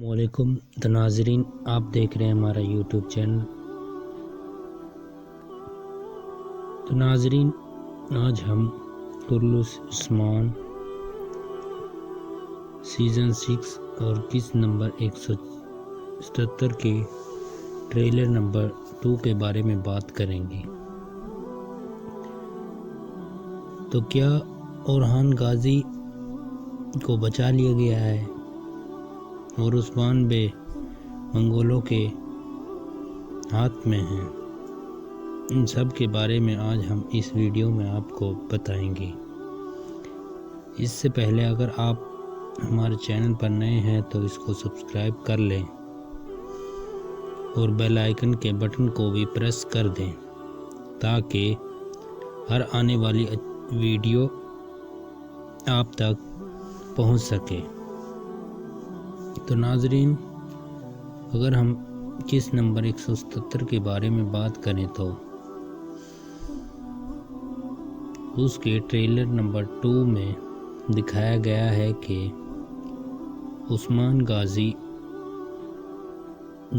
وعلیکم ناظرین، آپ دیکھ رہے ہیں ہمارا یوٹیوب چینل۔ تو ناظرین، آج ہم کرلس عثمان سیزن 6 اور قسط نمبر 177 کے ٹریلر نمبر 2 کے بارے میں بات کریں گے۔ تو کیا اورحان غازی کو بچا لیا گیا ہے اور عثمان بے منگولوں کے ہاتھ میں ہیں؟ ان سب کے بارے میں آج ہم اس ویڈیو میں آپ کو بتائیں گے۔ اس سے پہلے اگر آپ ہمارے چینل پر نئے ہیں تو اس کو سبسکرائب کر لیں اور بیل آئیکن کے بٹن کو بھی پریس کر دیں تاکہ ہر آنے والی ویڈیو آپ تک پہنچ سکے۔ تو ناظرین، اگر ہم قسط نمبر 177 کے بارے میں بات کریں تو اس کے ٹریلر نمبر 2 میں دکھایا گیا ہے کہ عثمان غازی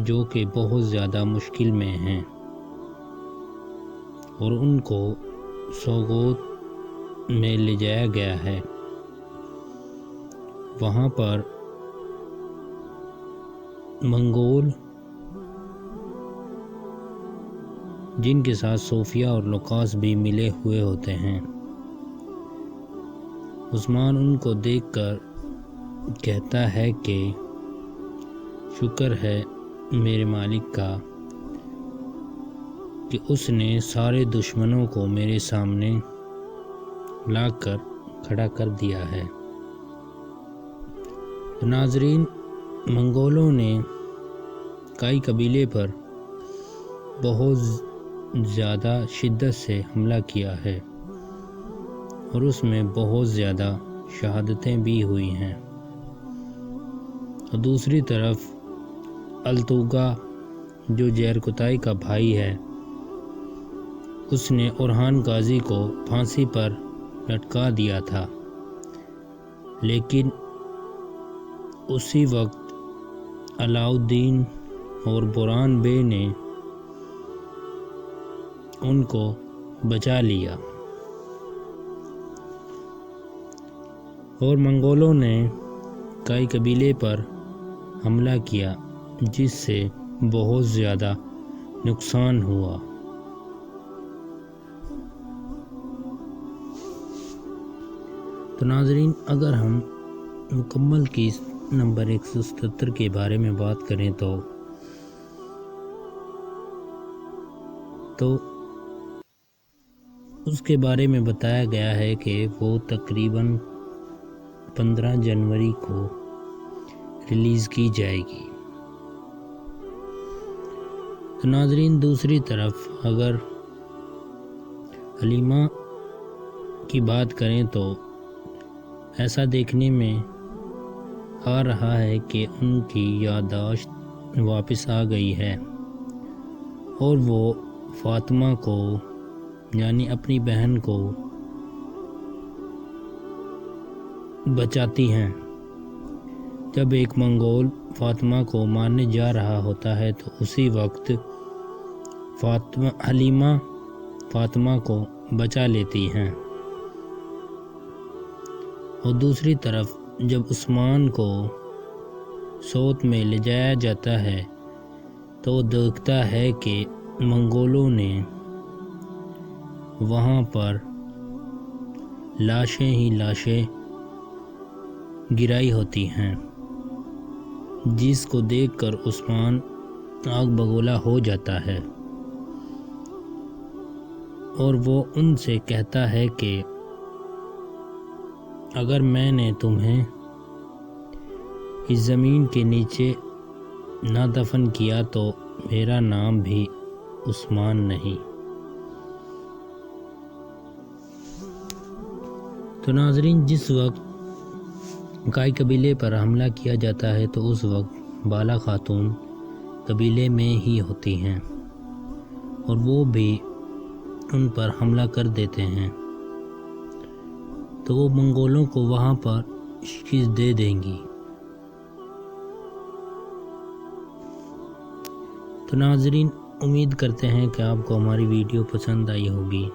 جو کہ بہت زیادہ مشکل میں ہیں اور ان کو سوگوت میں لے جایا گیا ہے۔ وہاں پر منگول جن کے ساتھ صوفیہ اور لوکاس بھی ملے ہوئے ہوتے ہیں، عثمان ان کو دیکھ کر کہتا ہے کہ شکر ہے میرے مالک کا کہ اس نے سارے دشمنوں کو میرے سامنے لا کر کھڑا کر دیا ہے۔ تو ناظرین، منگولوں نے کئی قبیلے پر بہت زیادہ شدت سے حملہ کیا ہے اور اس میں بہت زیادہ شہادتیں بھی ہوئی ہیں۔ اور دوسری طرف التوگا جو جیرکتائی کا بھائی ہے، اس نے اورحان غازی کو پھانسی پر لٹکا دیا تھا، لیکن اسی وقت علاؤالدین اور بوران بے نے ان کو بچا لیا اور منگولوں نے کئی قبیلے پر حملہ کیا جس سے بہت زیادہ نقصان ہوا۔ تو ناظرین، اگر ہم مکمل قسط نمبر 177 کے بارے میں بات کریں تو اس کے بارے میں بتایا گیا ہے کہ وہ تقریباً 15 جنوری کو ریلیز کی جائے گی۔ تو ناظرین، دوسری طرف اگر حلیمہ کی بات کریں تو ایسا دیکھنے میں آ رہا ہے کہ ان کی یادداشت واپس آ گئی ہے اور وہ فاطمہ کو یعنی اپنی بہن کو بچاتی ہیں۔ جب ایک منگول فاطمہ کو مارنے جا رہا ہوتا ہے تو اسی وقت حلیمہ فاطمہ کو بچا لیتی ہیں۔ اور دوسری طرف جب عثمان کو سوت میں لے جایا جاتا ہے تو وہ دیکھتا ہے کہ منگولوں نے وہاں پر لاشیں ہی لاشیں گرائی ہوتی ہیں، جس کو دیکھ کر عثمان آگ بگولا ہو جاتا ہے اور وہ ان سے کہتا ہے کہ اگر میں نے تمہیں اس زمین کے نیچے نہ دفن کیا تو میرا نام بھی عثمان نہیں۔ تو ناظرین، جس وقت کئی قبیلے پر حملہ کیا جاتا ہے تو اس وقت بالا خاتون قبیلے میں ہی ہوتی ہیں اور وہ بھی ان پر حملہ کر دیتے ہیں، تو وہ منگولوں کو وہاں پر شکست دے دیں گی۔ تو ناظرین، امید کرتے ہیں کہ آپ کو ہماری ویڈیو پسند آئی ہوگی۔